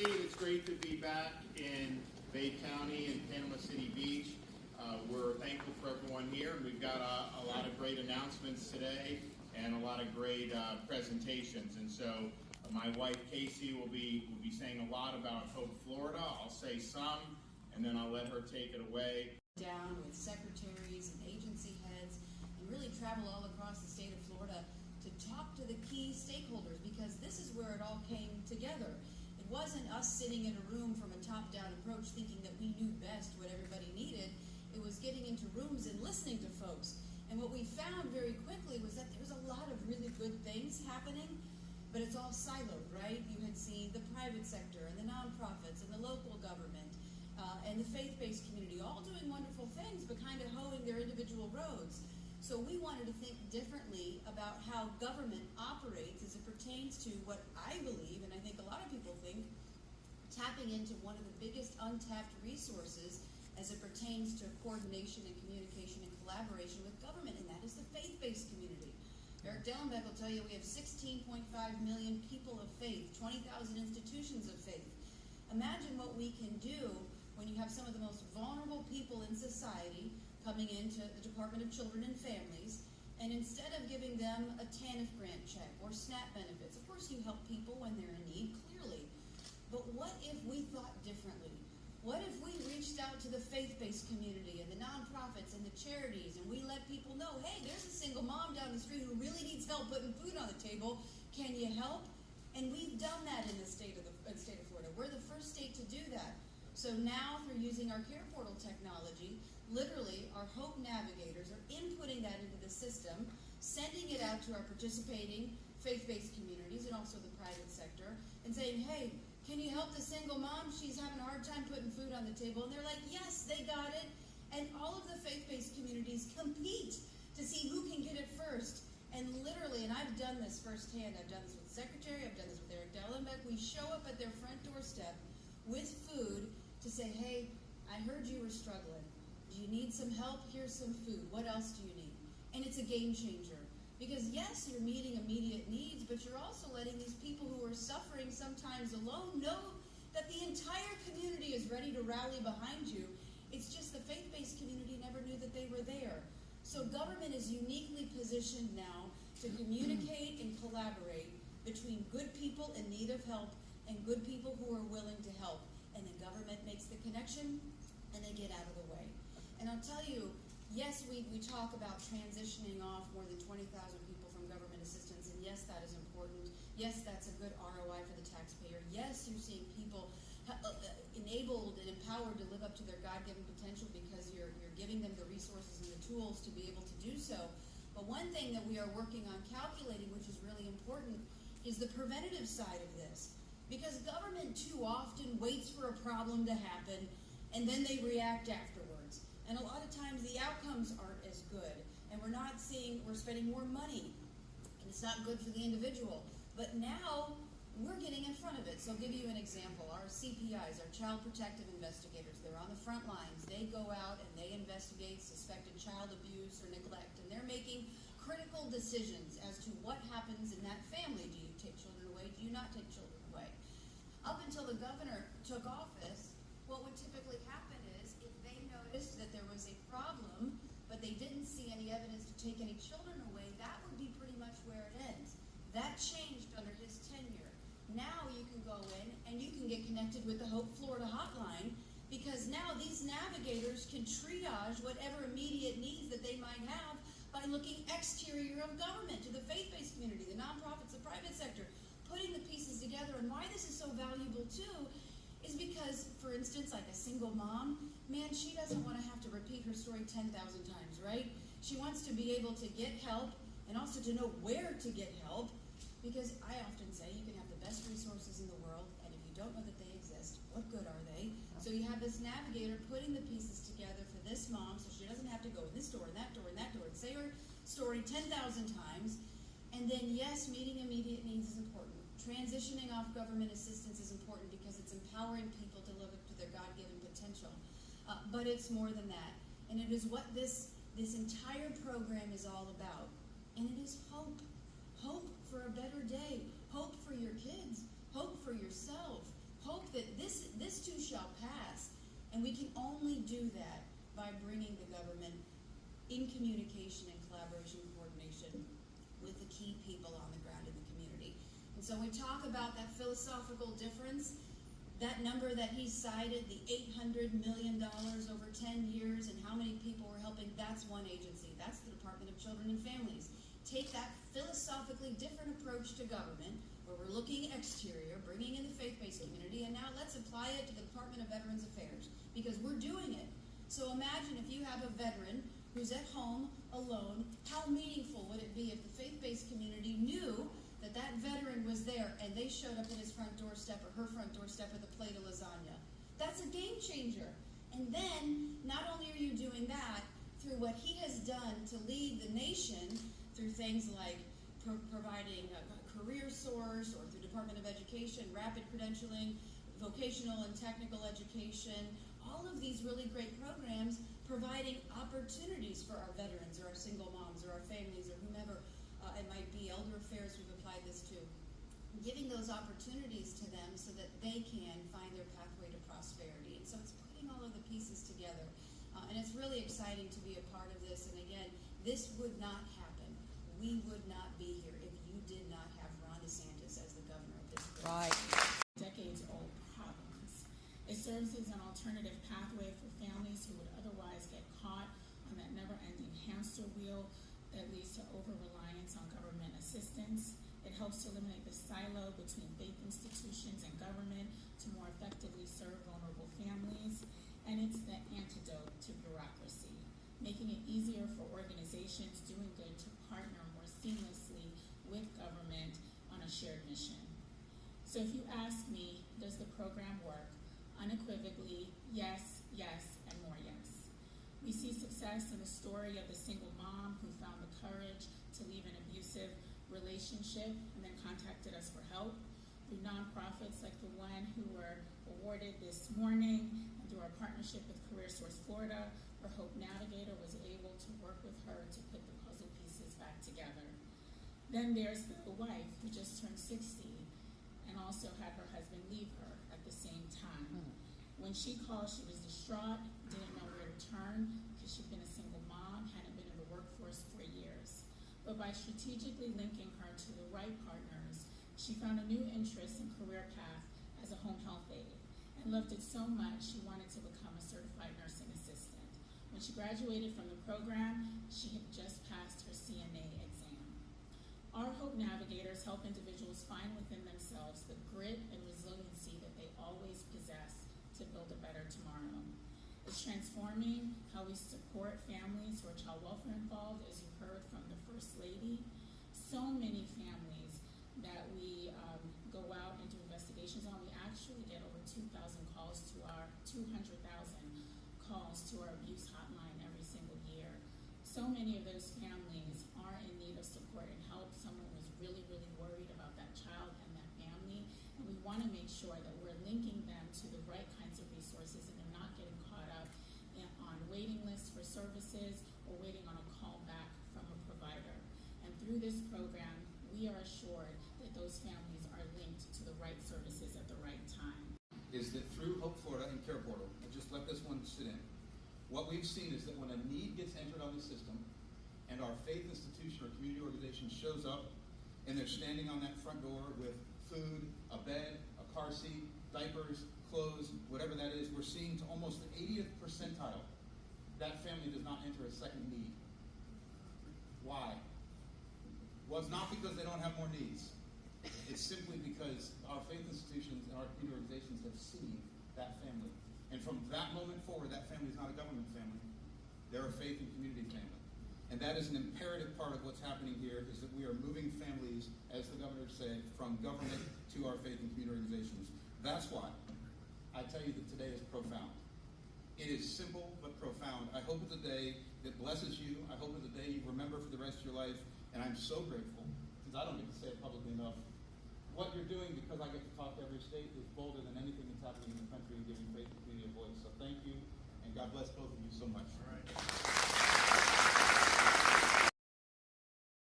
see it. It's great to be back in Bay County and Panama City Beach. We're thankful for everyone here. We've got a lot of great announcements today and a lot of great presentations. And so my wife Casey will be saying a lot about Hope, Florida. I'll say some, and then I'll let her take it away. Down with secretaries and agency heads and really travel all across the state of Florida to talk to the key stakeholders, because this is where it all came together. It wasn't us sitting in a room from a top-down approach thinking that we knew best what everybody needed. It was getting into rooms and listening to folks. And what we found very quickly was that there was a lot of really good things happening, but it's all siloed, right? You had seen the private sector and the nonprofits and the local government and the faith-based community all doing wonderful things, but kind of hoeing their individual roads. So we wanted to think differently about how government operates as it pertains to what I believe, and I think a lot of people think, tapping into one of the biggest untapped resources as it pertains to coordination and communication and collaboration with government, and that is the faith-based community. Eric Dellenbeck will tell you we have 16.5 million people of faith, 20,000 institutions of faith. Imagine what we can do when you have some of the most vulnerable people in society coming into the Department of Children and Families, and instead of giving them a TANF grant check or SNAP benefits, of course you help people when they're in need, clearly, but what if we thought differently? What if we reached out to the faith-based community and the nonprofits and the charities, and we let people know, hey, there's a single mom down the street who really needs help putting food on the table. Can you help? And we've done that in the state of Florida. We're the first state to do that. So now, through using our Care Portal technology, literally our Hope navigators are inputting that into the system, sending it out to our participating faith-based communities and also the private sector, and saying, hey, can you help the single mom? She's having a hard time putting food on the table. And they're like, yes, they got it. And all of the faith-based communities compete to see who can get it first. And literally, and I've done this firsthand, I've done this with the Secretary, I've done this with Eric Dellenbeck, we show up at their front doorstep with food to say, hey, I heard you were struggling. Do you need some help? Here's some food. What else do you need? And it's a game changer. Because yes, you're meeting immediate needs, but you're also letting these people who are suffering sometimes alone know that the entire community is ready to rally behind you. It's just the faith-based community never knew that they were there. So government is uniquely positioned now to communicate and collaborate between good people in need of help and good people who are willing to help. And the government makes the connection, and they get out of the way. And I'll tell you, yes, we talk about transitioning off more than 20,000 people from government assistance, and yes, that is important. Yes, that's a good ROI for the taxpayer. Yes, you're seeing people enabled and empowered to live up to their God-given potential because you're giving them the resources and the tools to be able to do so. But one thing that we are working on calculating, which is really important, is the preventative side of this. Because government too often waits for a problem to happen, and then they react afterwards. And a lot of times the outcomes aren't as good, and we're spending more money, and it's not good for the individual. But now we're getting in front of it. So I'll give you an example. Our CPIs, our Child Protective Investigators, they're on the front lines. They go out and they investigate suspected child abuse or neglect, and they're making critical decisions as to what happens in that family. Do you take children away? Do you not take children away? Up until the governor took office, what would typically happen is if they noticed that there was a problem, but they didn't see any evidence to take any children away, that would be pretty much where it ends. That changed under his tenure. Now you can go in and you can get connected with the Hope Florida hotline, because now these navigators can triage whatever immediate needs that they might have by looking exterior of government to the faith-based community, the nonprofits, the private sector, putting the pieces together. And why this is so valuable too is because, for instance, like a single mom, man, she doesn't want to have to repeat her story 10,000 times, right? She wants to be able to get help and also to know where to get help, because I often say you can have the best resources in the world, and if you don't know that they exist, what good are they? So you have this navigator putting the pieces together for this mom so she doesn't have to go in this door and that door and that door and say her story 10,000 times. And then, yes, meeting immediate needs is important. Transitioning off government assistance is important because it's empowering people to live up to their God-given potential. But it's more than that. And it is what this entire program is all about. And it is hope. Hope for a better day. Hope for your kids. Hope for yourself. Hope that shall pass. And we can only do that by bringing the government in communication and collaboration and coordination with the key people on the ground in the community. And so when we talk about that philosophical difference, that number that he cited, the $800 million over 10 years and how many people we're helping, that's one agency. That's the Department of Children and Families. Take that philosophically different approach to government, where we're looking exterior, bringing in the faith-based community, and now let's apply it to the Department of Veterans Affairs, because we're doing it. So imagine if you have a veteran who's at home alone, how meaningful would it be if the faith-based community knew that that veteran was there and they showed up at his front doorstep or her front doorstep with a plate of lasagna? That's a game changer. And then, not only are you doing that, through what he has done to lead the nation, through things like providing a career source, or through Department of Education, rapid credentialing, vocational and technical education, all of these really great programs providing opportunities for our veterans or our single moms or our families or whomever it might be. Elder Affairs, we've applied this to. Giving those opportunities to them so that they can find their pathway to prosperity. And so it's putting all of the pieces together. And it's really exciting to be a part of this. And again, this would not happen. We would not be here if you did not have Ron DeSantis as the governor of this state. Right. Decades-old problems. It serves as an alternative pathway for families who would otherwise get caught on that never-ending hamster wheel that leads to over-reliance on government assistance. It helps to eliminate the silo between faith institutions and government to more effectively serve vulnerable families. And it's the antidote to bureaucracy, making it easier for organizations doing good to partner more seamlessly with government on a shared mission. So if you ask me, does the program work? Unequivocally, yes, yes, and more yes. We see success in the story of the single mom who found the courage to leave an abusive relationship and then contacted us for help, through nonprofits like the one who were awarded this morning, and through our partnership with Career Source Florida, where Hope Navigator was able to work with her to put the puzzle pieces back together. Then there's the wife who just turned 60 and also had her husband leave her at the same time. When she called, she was distraught, didn't know where to turn because she'd been a single mom, hadn't been in the workforce for years. But by strategically linking her to the right partners, she found a new interest and career path as a home health aide, and loved it so much she wanted to become a certified nursing assistant. When she graduated from the program, she had just passed her CNA exam. Our Hope Navigators help individuals find within themselves the grit and resiliency that they always possess to build a better tomorrow. It's transforming how we support families who are child welfare involved, as you heard from the First Lady. So many families that we go out and do investigations on. We actually get over 2,000 calls to our 200,000 calls to our abuse hotline every single year. So many of those families are in need of support and help. Someone was really, really worried about that child and that family, and we want to make sure that we're linking them to the right kinds of resources and they're not getting caught up on waiting lists for services or waiting on a call back from a provider. And through this program, we are assured that those families are linked to the right services at the right time. Is that through Hope Florida and Care Portal, and just let this one sit in, what we've seen is that when a need gets entered on the system and our faith institution or community organization shows up and they're standing on that front door with food, a bed, a car seat, diapers, clothes, whatever that is, we're seeing to almost the 80th percentile, that family does not enter a second need. Why? Well, it's not because they don't have more needs. It's simply because our faith institutions and our community organizations have seen that family. And from that moment forward, that family is not a government family. They're a faith and community family. And that is an imperative part of what's happening here, is that we are moving families, as the governor said, from government to our faith and community organizations. That's why I tell you that today is profound. It is simple but profound. I hope it's a day that blesses you. I hope it's a day you remember for the rest of your life. And I'm so grateful, since I don't get to say it publicly enough, what you're doing, because I get to talk to every state, is bolder than anything that's happening in the country and giving faith and community a voice. So thank you, and God bless both of you so much. All right.